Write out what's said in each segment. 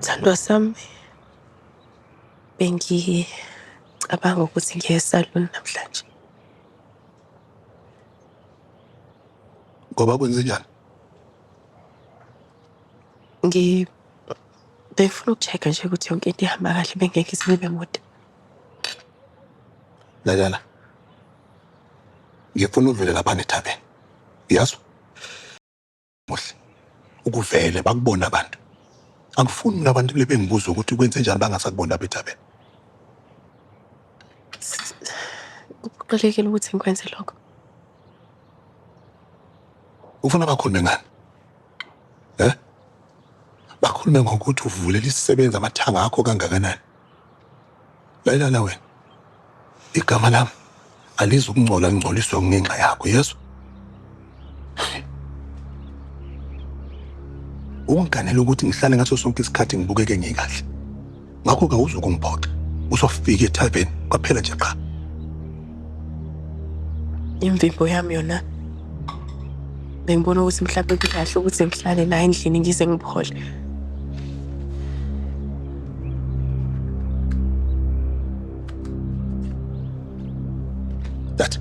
Thandwa sami, bengicabanga ukuthi ngiye esaluni namhlanje. Ngoba kwenze njani? Bengifuna uku-check-a nje ukuthi yonke into ihamba kahle bengeke ize ibe mude. Lalela. Ngifuna uvele lapha nethabeni. Uyazwa? Muhle. Ukuvele bakubona abantu. Angifuni mina abantu bengibuza ukuthi kwenze njani bangasakubona lapha ethabeni. Kuqalekile ukuthi ngikwenze lokho. Ufuna bakhulume ngani? Bakhulume ngokuthi uvulela isisebenzi amathanga akho kangakanani. Lalela wena. Igama lami alizukungcola ngcoliswe ngenxa yakho, yezwa? Ungiganele ukuthi ngihlale ngaso sonke isikhathi ngibukeke ngikahle. Ngakho kawuzukungiphoxa. Usofika ethaveni kwaphela nje qha. Imvimbo yami yona bengibona ukuthi mhlawumbe kukahle ukuthi ngihlale la endlini ngize ngiphole. That.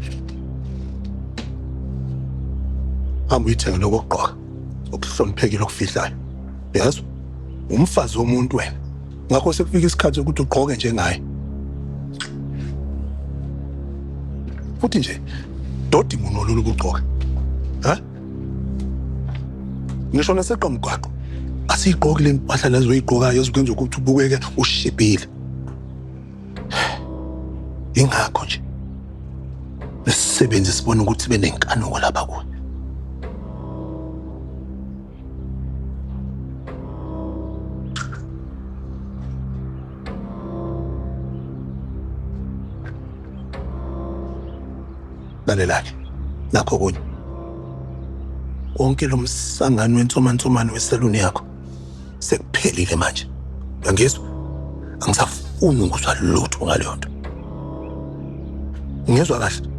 Uyithenga lokugqoka okuhloniphekile okufihlayo. Yezwa? Umfazi womuntu wena. Ngakho sekufika isikhathi sokuthi ugqoke njengaye. Futhi nje dodi munolulu ukugqoka. Ngisho naseqa umgwaqo. Asiyigqoki le mpahla lezo oyigqokayo ezokwenza ukuthi ubukeke ushibhile. Ingakho nje nesisebenzi sibona ukuthi sibe nenkanuko lapha kuwe. Lalela-ke, nakho kunye. Konke lo msangano wensomansomano wesaluni yakho sekuphelile manje. Uyangizwa? Angisafuni ukuzwa lutho ngaleyo nto. Ngizwa kahle.